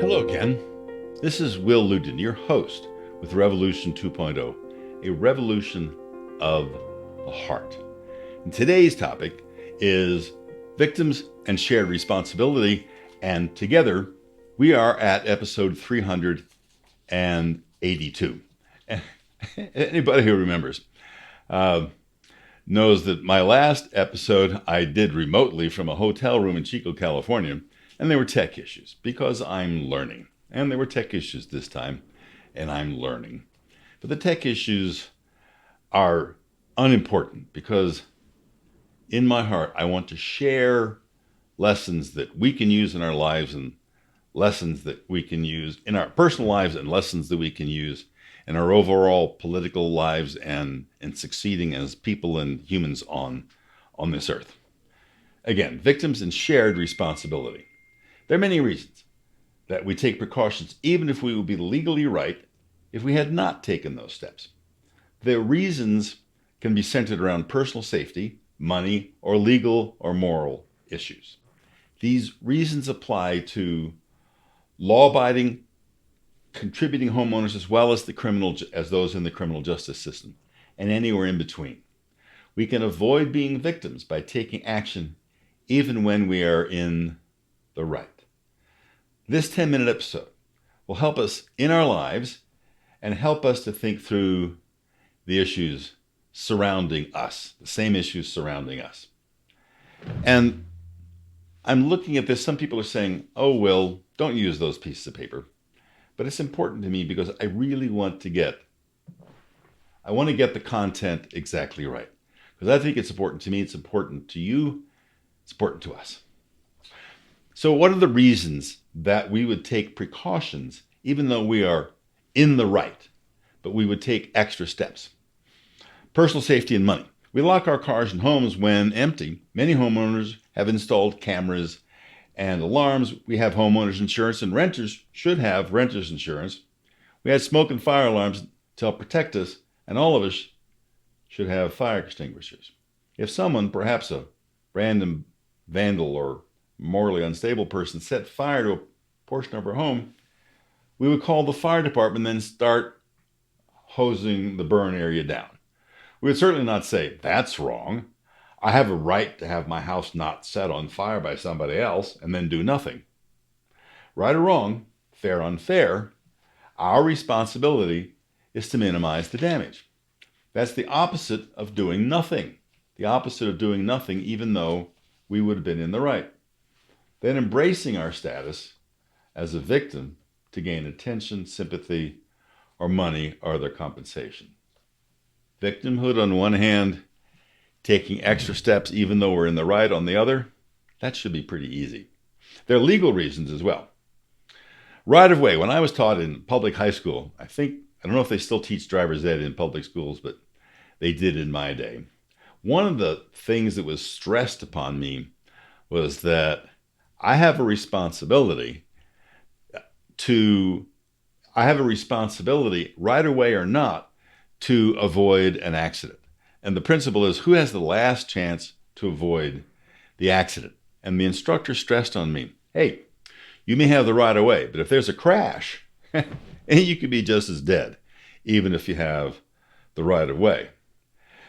Hello again. This is Will Luden, your host with Revolution 2.0, a revolution of the heart. And today's topic is victims and shared responsibility, and together we are at episode 382. Anybody who remembers knows that my last episode I did remotely from a hotel room in Chico, California, and there were tech issues because I'm learning. And there were tech issues this time, and I'm learning. But the tech issues are unimportant because in my heart, I want to share lessons that we can use in our lives and lessons that we can use in our personal lives and lessons that we can use in our overall political lives and in succeeding as people and humans on this earth. Again, victims and shared responsibility. There are many reasons that we take precautions, even if we would be legally right if we had not taken those steps. The reasons can be centered around personal safety, money, or legal or moral issues. These reasons apply to law-abiding, contributing homeowners as well as those in the criminal justice system, and anywhere in between. We can avoid being victims by taking action even when we are in the right. This 10-minute episode will help us in our lives and help us to think through the issues surrounding us, the same issues surrounding us. And I'm looking at this, some people are saying, oh, Will, don't use those pieces of paper. But it's important to me because I really want to get the content exactly right. Because I think it's important to me, it's important to you, it's important to us. So what are the reasons that we would take precautions even though we are in the right, but we would take extra steps? Personal safety and money. We lock our cars and homes when empty. Many homeowners have installed cameras and alarms. We have homeowners insurance, and renters should have renters insurance. We had smoke and fire alarms to help protect us, and all of us should have fire extinguishers. If someone, perhaps a random vandal or morally unstable person, set fire to a portion of our home, we would call the fire department and then start hosing the burn area down. We would certainly not say, that's wrong. I have a right to have my house not set on fire by somebody else and then do nothing. Right or wrong, fair or unfair, our responsibility is to minimize the damage. That's the opposite of doing nothing. The opposite of doing nothing, even though we would have been in the right. Then embracing our status as a victim to gain attention, sympathy, or money or other compensation. Victimhood on one hand, taking extra steps even though we're in the right on the other, that should be pretty easy. There are legal reasons as well. Right of way, when I was taught in public high school, I don't know if they still teach driver's ed in public schools, but they did in my day. One of the things that was stressed upon me was that I have a responsibility, right away or not, to avoid an accident. And the principle is, who has the last chance to avoid the accident? And the instructor stressed on me, hey, you may have the right of way, but if there's a crash, you could be just as dead, even if you have the right of way.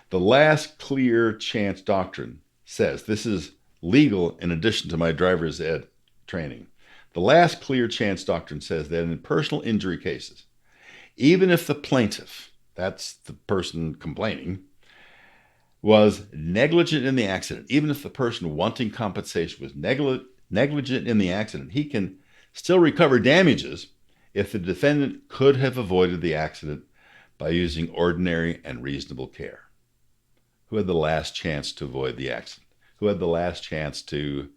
The last clear chance doctrine says, this is legal in addition to my driver's ed training. The last clear chance doctrine says that in personal injury cases, even if the plaintiff, that's the person complaining, was negligent in the accident, even if the person wanting compensation was negligent in the accident, he can still recover damages if the defendant could have avoided the accident by using ordinary and reasonable care. Who had the last chance to avoid the accident? Who had the last chance to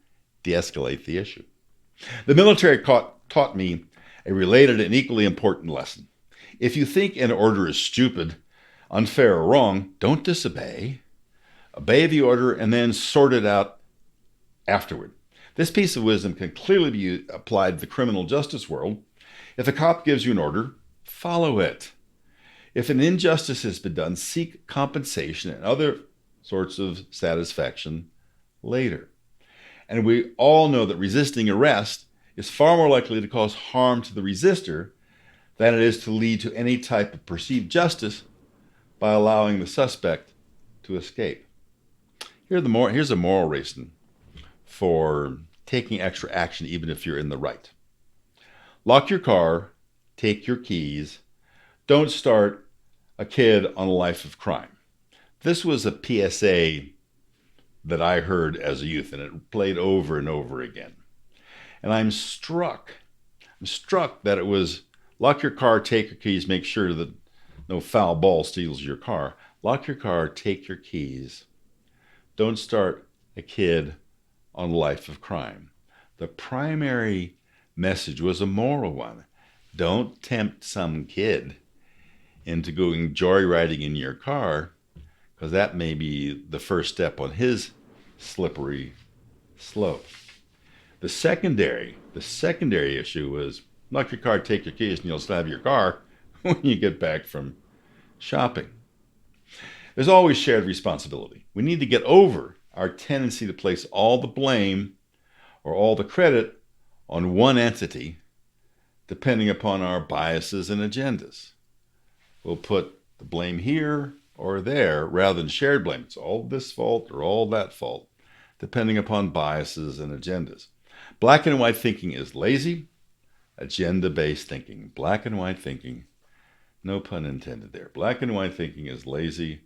de-escalate the issue? The military taught me a related and equally important lesson. If you think an order is stupid, unfair, or wrong, don't disobey. Obey the order and then sort it out afterward. This piece of wisdom can clearly be applied to the criminal justice world. If a cop gives you an order, follow it. If an injustice has been done, seek compensation and other sorts of satisfaction later. And we all know that resisting arrest is far more likely to cause harm to the resistor than it is to lead to any type of perceived justice by allowing the suspect to escape. Here's a moral reason for taking extra action even if you're in the right. Lock your car, take your keys, don't start a kid on a life of crime. This was a PSA that I heard as a youth, and it played over and over again. And I'm struck that it was lock your car, take your keys, make sure that no foul ball steals your car. Lock your car, take your keys. Don't start a kid on a life of crime. The primary message was a moral one. Don't tempt some kid into going joyriding in your car, because that may be the first step on his slippery slope. The secondary issue was lock your car, take your keys, and you'll still have your car when you get back from shopping. There's always shared responsibility. We need to get over our tendency to place all the blame or all the credit on one entity, depending upon our biases and agendas. We'll put the blame here or there rather than shared blame. It's all this fault or all that fault, depending upon biases and agendas. Black and white thinking is lazy, agenda-based thinking. Black and white thinking, no pun intended there. Black and white thinking is lazy,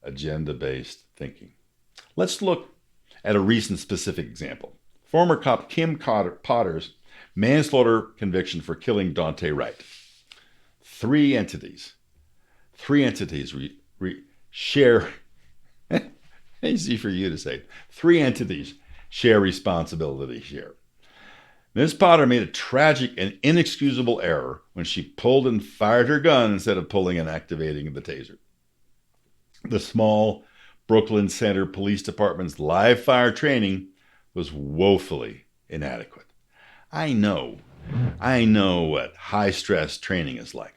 agenda-based thinking. Let's look at a recent specific example. Former cop Kim Potter's manslaughter conviction for killing Daunte Wright. Three entities share, easy for you to say, three entities share responsibility here. Ms. Potter made a tragic and inexcusable error when she pulled and fired her gun instead of pulling and activating the taser. The small Brooklyn Center Police Department's live fire training was woefully inadequate. I know what high-stress training is like.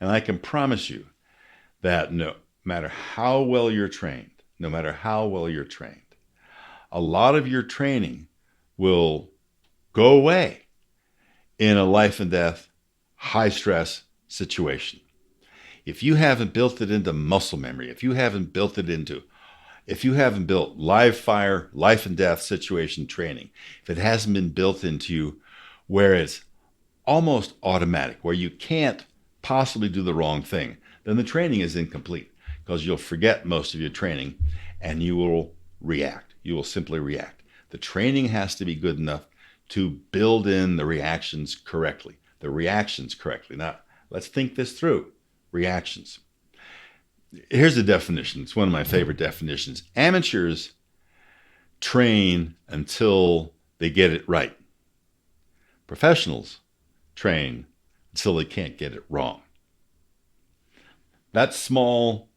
And I can promise you that no matter how well you're trained, a lot of your training will go away in a life and death, high-stress situation. If you haven't built it into muscle memory, if you haven't built live fire, life and death situation training, if it hasn't been built into where it's almost automatic, where you can't possibly do the wrong thing, then the training is incomplete, because you'll forget most of your training and you will react. You will simply react. The training has to be good enough to build in the reactions correctly. Now, let's think this through. Reactions. Here's a definition. It's one of my favorite definitions. Amateurs train until they get it right. Professionals train until they can't get it wrong. That small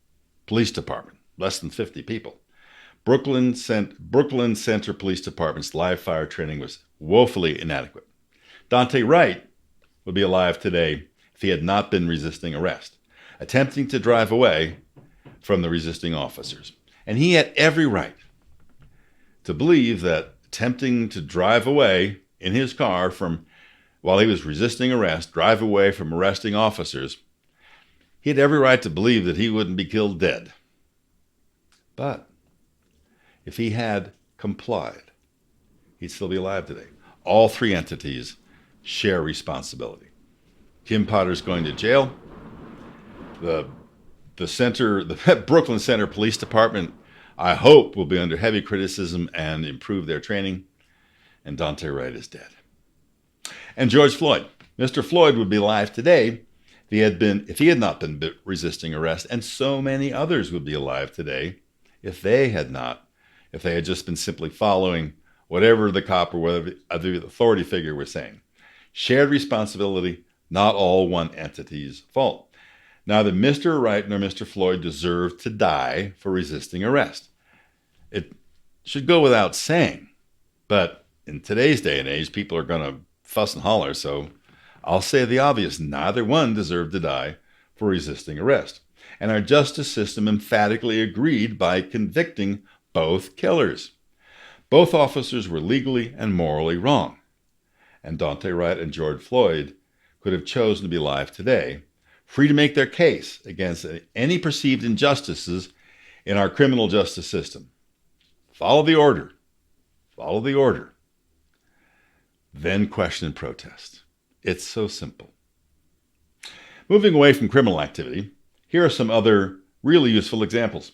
police department, less than 50 people, Brooklyn Center Police Department's live fire training was woefully inadequate. Daunte Wright would be alive today if he had not been resisting arrest, attempting to drive away from the resisting officers. And he had every right to believe that attempting to drive away in his car while he was resisting arrest, drive away from arresting officers, he had every right to believe that he wouldn't be killed dead. But if he had complied, he'd still be alive today. All three entities share responsibility. Kim Potter's going to jail. The Brooklyn Center Police Department, I hope, will be under heavy criticism and improve their training. And Daunte Wright is dead. And George Floyd. Mr. Floyd would be alive today if he had not been resisting arrest, and so many others would be alive today if they had just been simply following whatever the cop or whatever the authority figure was saying. Shared responsibility, not all one entity's fault. Neither Mr. Wright nor Mr. Floyd deserved to die for resisting arrest. It should go without saying, but in today's day and age, people are going to fuss and holler, so I'll say the obvious. Neither one deserved to die for resisting arrest. And our justice system emphatically agreed by convicting both killers. Both officers were legally and morally wrong. and Daunte Wright and George Floyd could have chosen to be alive today, free to make their case against any perceived injustices in our criminal justice system. Follow the order. Follow the order. Then question and protest. It's so simple. Moving away from criminal activity, here are some other really useful examples.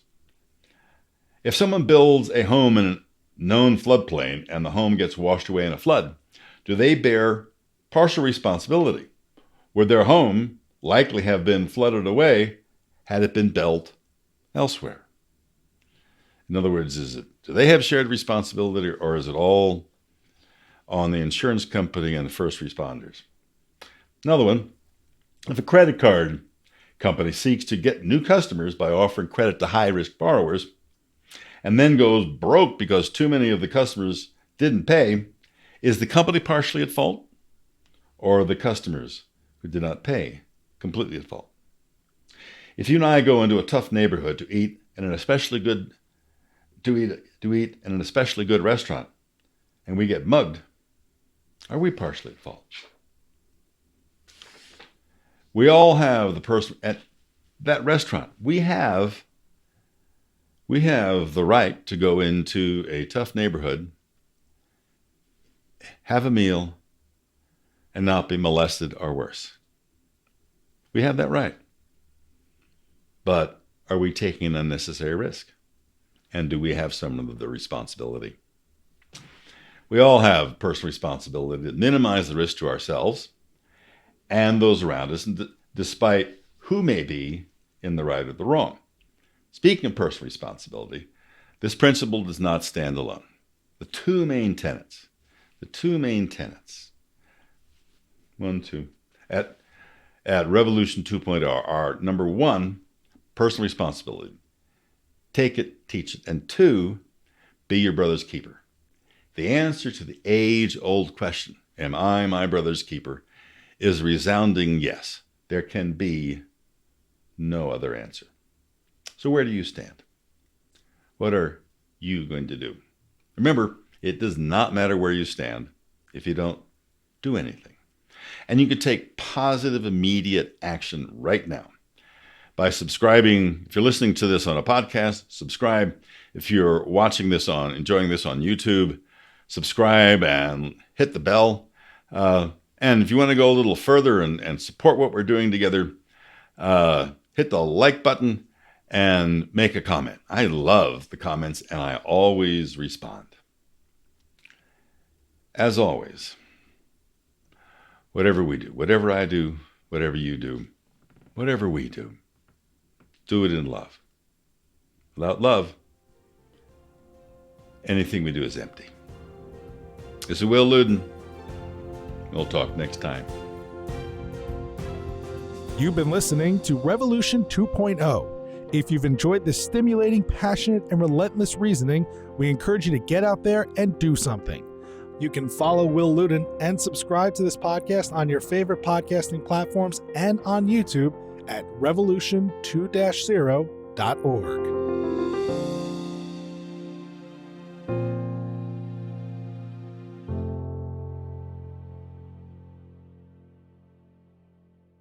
If someone builds a home in a known floodplain and the home gets washed away in a flood, do they bear partial responsibility? Would their home likely have been flooded away had it been built elsewhere? In other words, do they have shared responsibility, or is it all on the insurance company and the first responders? Another one, if a credit card company seeks to get new customers by offering credit to high-risk borrowers and then goes broke because too many of the customers didn't pay, is the company partially at fault, or are the customers who did not pay completely at fault? If you and I go into a tough neighborhood to eat in an especially good restaurant and we get mugged, are we partially at fault? We all have the person at that restaurant. We have the right to go into a tough neighborhood, have a meal, and not be molested or worse. We have that right. But are we taking an unnecessary risk? And do we have some of the responsibility? We all have personal responsibility to minimize the risk to ourselves and those around us, despite who may be in the right or the wrong. Speaking of personal responsibility, this principle does not stand alone. The two main tenets, at Revolution 2.0 are, number one, personal responsibility. Take it, teach it. And two, be your brother's keeper. The answer to the age-old question, am I my brother's keeper, is a resounding yes. There can be no other answer. So where do you stand? What are you going to do? Remember, it does not matter where you stand if you don't do anything. And you can take positive, immediate action right now by subscribing. If you're listening to this on a podcast, subscribe. If you're enjoying this on YouTube, subscribe and hit the bell. And if you want to go a little further and support what we're doing together, hit the like button and make a comment. I love the comments and I always respond. As always, whatever we do, whatever I do, whatever you do, whatever we do it in love. Without love, anything we do is empty. This is Will Luden. We'll talk next time. You've been listening to Revolution 2.0. If you've enjoyed this stimulating, passionate, and relentless reasoning, we encourage you to get out there and do something. You can follow Will Luden and subscribe to this podcast on your favorite podcasting platforms and on YouTube at revolution2-0.org.